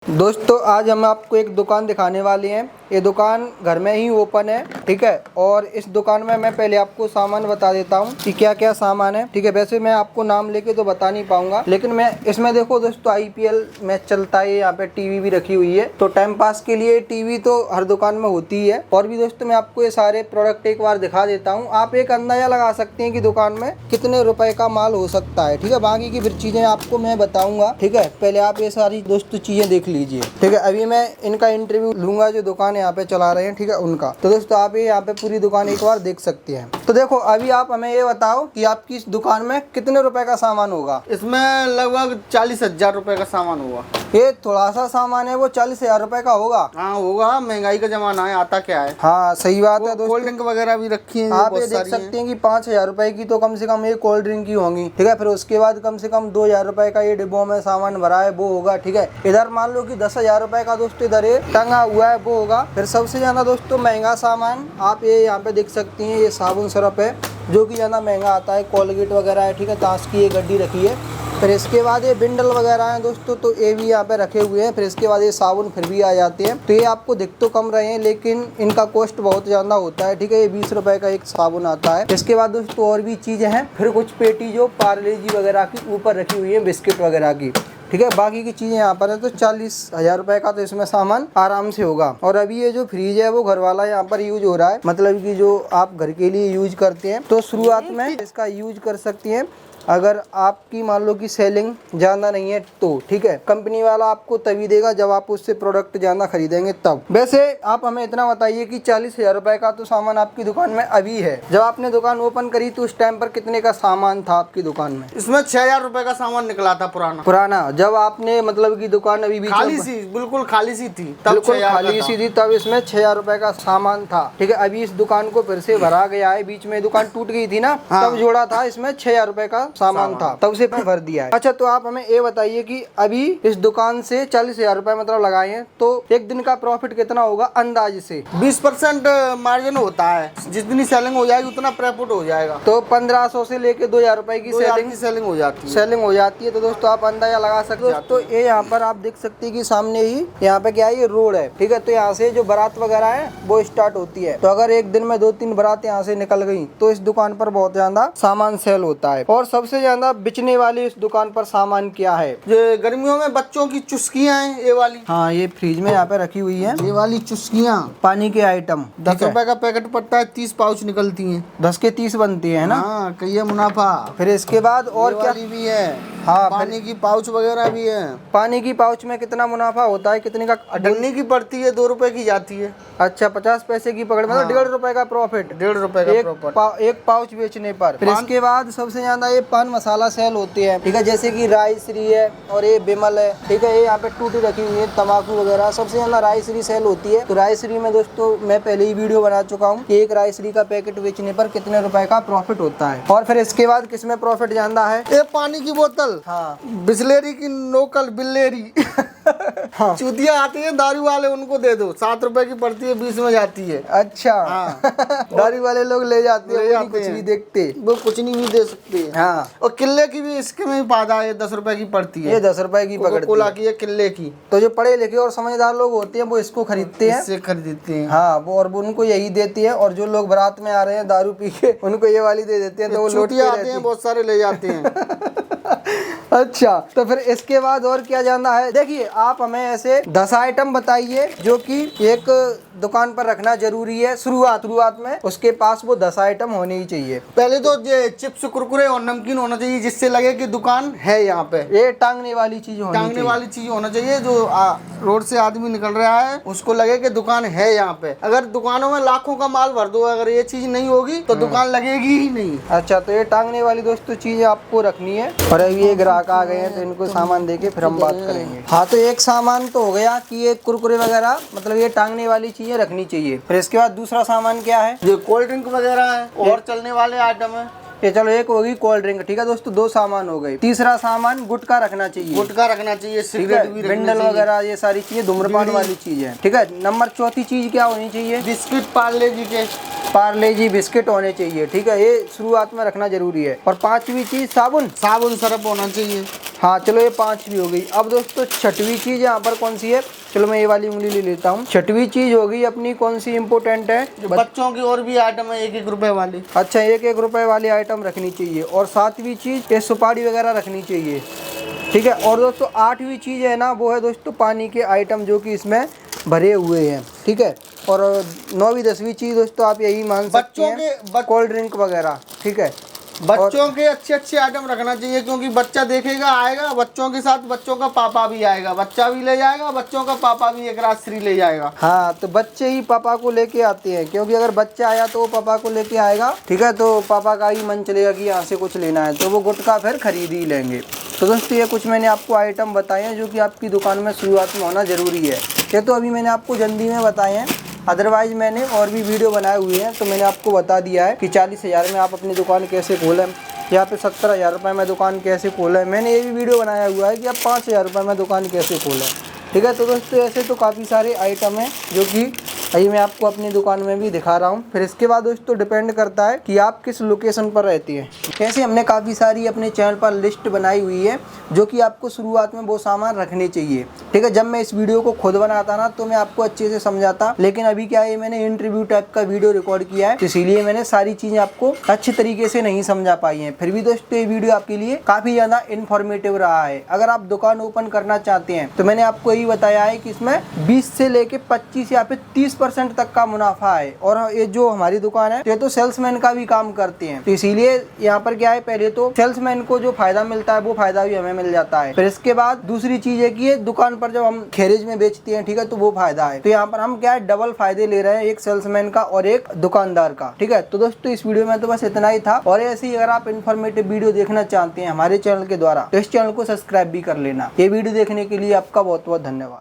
दोस्तों आज हम आपको एक दुकान दिखाने वाले हैं। ये दुकान घर में ही ओपन है, ठीक है। और इस दुकान में मैं पहले आपको सामान बता देता हूँ कि क्या क्या सामान है, ठीक है। वैसे मैं आपको नाम लेके तो बता नहीं पाऊंगा, लेकिन मैं इसमें देखो दोस्तों IPL मैच चलता है, यहाँ पे टीवी भी रखी हुई है। तो टाइम पास के लिए टीवी तो हर दुकान में होती है। और भी दोस्तों मैं आपको ये सारे प्रोडक्ट एक बार दिखा देता हूँ, आप एक अंदाजा लगा सकते हैं कि दुकान में कितने रुपए का माल हो सकता है, ठीक है। बाकी की फिर चीजें आपको मैं बताऊंगा, ठीक है। पहले आप ये सारी दोस्तों चीजें देख लीजिए, ठीक है। अभी मैं इनका इंटरव्यू लूंगा जो दुकान यहाँ पे चला रहे हैं, ठीक है, उनका। तो दोस्तों आप ये यहाँ पे पूरी दुकान एक बार देख सकते हैं। तो देखो अभी आप हमें ये बताओ कि आपकी इस दुकान में कितने रुपए का सामान होगा। इसमें लगभग 40,000 रुपए का सामान होगा। ये थोड़ा सा सामान है वो 40,000 रुपए का होगा। हाँ होगा, महंगाई का जमाना है, आता क्या है। हाँ सही बात है दोस्तों। कोल्ड ड्रिंक वगैरह भी रखी है, आप ये देख सकते हैं कि 5,000 रुपए की तो कम से कम एक कोल्ड ड्रिंक की होंगी, ठीक है। फिर उसके बाद कम से कम 2,000 रुपए का ये डिब्बों में सामान भरा है वो होगा, ठीक है। इधर मान लो कि 10,000 रुपए का दोस्तों इधर ये टंगा हुआ है वो होगा। फिर सबसे ज्यादा दोस्तों महंगा सामान आप ये यहाँ पे देख सकती हैं, ये साबुन सिरप है जो कि ज़्यादा महंगा आता है। कोलगेट वगैरह है, ठीक है, ताश की ये गड्डी रखी है। फिर इसके बाद ये बिंडल वगैरह हैं दोस्तों, तो ये भी यहाँ पे रखे हुए हैं। फिर इसके बाद ये साबुन फिर भी आ जाते हैं। तो ये आपको दिख तो कम रहे हैं लेकिन इनका कॉस्ट बहुत ज़्यादा होता है, ठीक है। ये 20 रुपए का एक साबुन आता है। इसके बाद दोस्तों और भी चीज़ें हैं। फिर कुछ पेटी जो पार्ले जी वगैरह की ऊपर रखी हुई है, बिस्किट वगैरह की, ठीक है। बाकी की चीजें यहाँ पर है। तो 40,000 रुपए का तो इसमें सामान आराम से होगा। और अभी ये जो फ्रिज है वो घर वाला यहाँ पर यूज हो रहा है, मतलब कि जो आप घर के लिए यूज करते हैं तो शुरुआत में इसका यूज कर सकती हैं। अगर आपकी मान लो कि सेलिंग ज़्यादा नहीं है तो, ठीक है। कंपनी वाला आपको तभी देगा जब आप उससे प्रोडक्ट ज़्यादा खरीदेंगे तब। वैसे आप हमें इतना बताइए कि 40,000 रुपए का तो सामान आपकी दुकान में अभी है। जब आपने दुकान ओपन करी तो उस टाइम पर कितने का सामान था आपकी दुकान में? इसमें 6,000 रुपए का सामान निकला था पुराना। जब आपने मतलब की दुकान अभी भी खाली सी, बिल्कुल खाली सी थी, बिल्कुल खाली सी थी, तब इसमें 6,000 रुपए का सामान था, ठीक है। अभी इस दुकान को फिर से भरा गया है, बीच में दुकान टूट गई थी ना, तब जोड़ा था, इसमें 6,000 रुपए का सामान था, तब से भर दिया है। अच्छा तो आप हमें ये बताइए कि अभी इस दुकान से 40,000 रुपए मतलब लगाए हैं तो एक दिन का प्रॉफिट कितना होगा अंदाज से? 20% मार्जिन होता है, जितनी सेलिंग हो जाएगी उतना प्रॉफिट हो जाएगा। तो 1,500 से लेके 2,000 रुपए की सेलिंग हो जाती है। तो दोस्तों आप अंदाजा लगा सकते हो। तो ये यहाँ पर आप देख सकते हैं कि सामने ही यहाँ पे क्या है, ये रोड है, ठीक है। तो यहाँ से जो बारात वगैरह है वो स्टार्ट होती है। तो अगर एक दिन में 2-3 बारात यहाँ से निकल गई तो इस दुकान पर बहुत ज्यादा सामान सेल होता है। और सबसे ज्यादा बिचने वाली इस दुकान पर सामान क्या है? ये गर्मियों में बच्चों की चुस्कियाँ हैं, ये वाली। हाँ ये फ्रिज में यहाँ पे रखी हुई है, ये वाली चुस्कियाँ, पानी के आइटम। 10 रुपए का पैकेट पड़ता है, 30 पाउच निकलती हैं। 10 के 30 बनती है ना। हाँ कहिए मुनाफा। फिर इसके बाद और क्या भी है? हाँ पानी की पाउच वगैरह भी है। पानी की पाउच में कितना मुनाफा होता है, कितने का? डंडी की पड़ती है, 2 रुपए की जाती है। अच्छा 50 पैसे की पकड़, मतलब 1.5 रुपए का प्रॉफिट। 1.5 रुपए का एक पाउच बेचने पर। फिर इसके बाद सबसे ज्यादा ये पान मसाला सेल होते हैं, ठीक है। जैसे कि रायश्री है और ये बिमल है, ठीक है। ये यहाँ पे टूटी रखी हुई है, तम्बाकू वगैरह। सबसे ज्यादा रायश्री सेल होती है। तो रायश्री में दोस्तों मैं पहले ही वीडियो बना चुका हूँ कि एक रायश्री का पैकेट बेचने पर कितने रुपए का प्रॉफिट होता है। और फिर इसके बाद किसमें प्रॉफिट ज्यादा है? ये पानी की बोतल, हाँ बिस्लेरी की नोकल बिल्लेरी हाँ। चूतिया आती है दारू वाले, उनको दे दो, 7 रुपए की पड़ती है, 20 में जाती है। अच्छा हाँ। दारू वाले लोग ले जाते हैं, कुछ भी देखते, वो कुछ नहीं भी दे सकते। हाँ। और किले की भी इसके में पादा है, 10 रुपए की पड़ती है। ये 10 रुपए की पकड़ती कोला की है, किले की। तो जो पढ़े लिखे और समझदार लोग होते हैं वो इसको खरीदते हैं, इससे खरीदते हैं। हाँ वो, और वो उनको यही देती है। और जो लोग बारात में आ रहे हैं दारू पी के उनको ये वाली दे देते हैं, तो वो लौटते आते हैं, बहुत सारे ले जाते हैं। अच्छा तो फिर इसके बाद और क्या जानना है? देखिए आप हमें ऐसे 10 आइटम बताइए जो कि एक दुकान पर रखना जरूरी है शुरुआत में, उसके पास वो 10 आइटम होने ही चाहिए। पहले तो ये चिप्स कुरकुरे और नमकीन होना चाहिए, जिससे लगे कि दुकान है यहाँ पे। ये टांगने वाली चीज होना चाहिए जो रोड से आदमी निकल रहा है उसको लगे कि दुकान है यहाँ पे। अगर दुकानों में लाखों का माल भर दो, अगर ये चीज नहीं होगी तो दुकान लगेगी ही नहीं। अच्छा तो ये टांगने वाली दोस्तों चीज आपको रखनी है। और अभी ये ग्राहक आ गए हैं तो इनको सामान देके फिर हम बात करेंगे। हाँ तो एक सामान तो हो गया कि ये कुरकुरे वगैरह, मतलब ये टांगने वाली चीजें रखनी चाहिए। फिर इसके बाद दूसरा सामान क्या है? ये कोल्ड ड्रिंक वगैरह है और चलने वाले आइटम है। ये चलो एक होगी कोल्ड ड्रिंक, ठीक है दोस्तों, 2 सामान हो गए। तीसरा सामान गुटखा रखना चाहिए, सिगरेट भी बिंडल वगैरह, ये सारी चीजें धूम्रपान वाली चीज है, ठीक है। नंबर 4थी चीज क्या होनी चाहिए? बिस्किट पार्ले जी के, पार्ले जी बिस्किट होने चाहिए, ठीक है, ये शुरुआत में रखना जरूरी है। और 5वीं चीज साबुन सरफ होना चाहिए। हाँ चलो ये 5वीं हो गई। अब दोस्तों 6वीं चीज यहाँ पर कौन सी है, चलो मैं ये वाली उंगली ले लेता हूँ। 6वीं चीज होगी अपनी कौन सी इम्पोर्टेंट है, बच्चों की और भी आइटम है 1-1 रुपए वाली। अच्छा 1-1 रुपए वाली आइटम रखनी चाहिए। और 7वीं चीज ये सुपारी वगैरह रखनी चाहिए, ठीक है। और दोस्तों 8वीं चीज है ना, वो है दोस्तों पानी के आइटम जो कि इसमें भरे हुए हैं, ठीक है। और 9वीं 10वीं चीज दोस्तों आप यही मान सकते हैं, कोल्ड ड्रिंक वगैरह, ठीक है। बच्चों के अच्छे आइटम रखना चाहिए, क्योंकि बच्चा देखेगा आएगा, बच्चों के साथ बच्चों का पापा भी आएगा, बच्चा भी ले जाएगा, बच्चों का पापा भी एक रात फ्री ले जाएगा। हाँ तो बच्चे ही पापा को लेके आते हैं, क्योंकि अगर बच्चा आया तो वो पापा को लेके आएगा, ठीक है। तो पापा का ही मन चलेगा कि यहाँ से कुछ लेना है, तो वो गुटखा फिर खरीद ही लेंगे। तो दोस्तों ये कुछ मैंने आपको आइटम बताए हैं जो कि आपकी दुकान में शुरुआत में होना ज़रूरी है। ये तो अभी मैंने आपको जल्दी में बताए हैं, अदरवाइज मैंने और भी वीडियो बनाए हुए हैं। तो मैंने आपको बता दिया है कि 40,000 में आप अपनी दुकान कैसे खोलें, यहाँ पे 17,000 रुपये में दुकान कैसे खोलें। मैंने ये भी वीडियो बनाया हुआ है कि आप 5,000 रुपये में दुकान कैसे खोलें, ठीक है। तो दोस्तों ऐसे तो काफ़ी सारे आइटम हैं जो कि अभी मैं आपको अपनी दुकान में भी दिखा रहा हूँ। फिर इसके बाद दोस्तों डिपेंड करता है कि आप किस लोकेशन पर रहती हैं। ऐसे हमने काफ़ी सारी अपने चैनल पर लिस्ट बनाई हुई है जो कि आपको शुरुआत में वो सामान रखने चाहिए, ठीक है। जब मैं इस वीडियो को खुद बनाता ना तो मैं आपको अच्छे से समझाता, लेकिन अभी क्या है मैंने इंटरव्यू टाइप का वीडियो रिकॉर्ड किया है, तो इसीलिए मैंने सारी चीज़ें आपको अच्छी तरीके से नहीं समझा पाई हैं। फिर भी दोस्तों ये वीडियो आपके लिए काफ़ी ज़्यादा इन्फॉर्मेटिव रहा है। अगर आप दुकान ओपन करना चाहते हैं तो मैंने आपको यही बताया है कि इसमें 20 से लेके 25 या फिर 30% तक का मुनाफा है। और ये जो हमारी दुकान है ये तो सेल्समैन का भी काम करते हैं, तो इसीलिए यहाँ पर क्या है, पहले तो सेल्समैन को जो फायदा मिलता है वो फायदा भी हमें मिल जाता है। फिर इसके बाद दूसरी चीज है कि ये दुकान पर जब हम खेरेज में बेचते हैं, ठीक है, तो वो फायदा है। तो यहाँ पर हम क्या है डबल फायदे ले रहे हैं, एक सेल्समैन का और एक दुकानदार का, ठीक है। तो दोस्तों इस वीडियो में तो बस इतना ही था। और ऐसे ही अगर आप इन्फॉर्मेटिव वीडियो देखना चाहते हैं हमारे चैनल के द्वारा तो इस चैनल को सब्सक्राइब भी कर लेना। ये वीडियो देखने के लिए आपका बहुत बहुत धन्यवाद।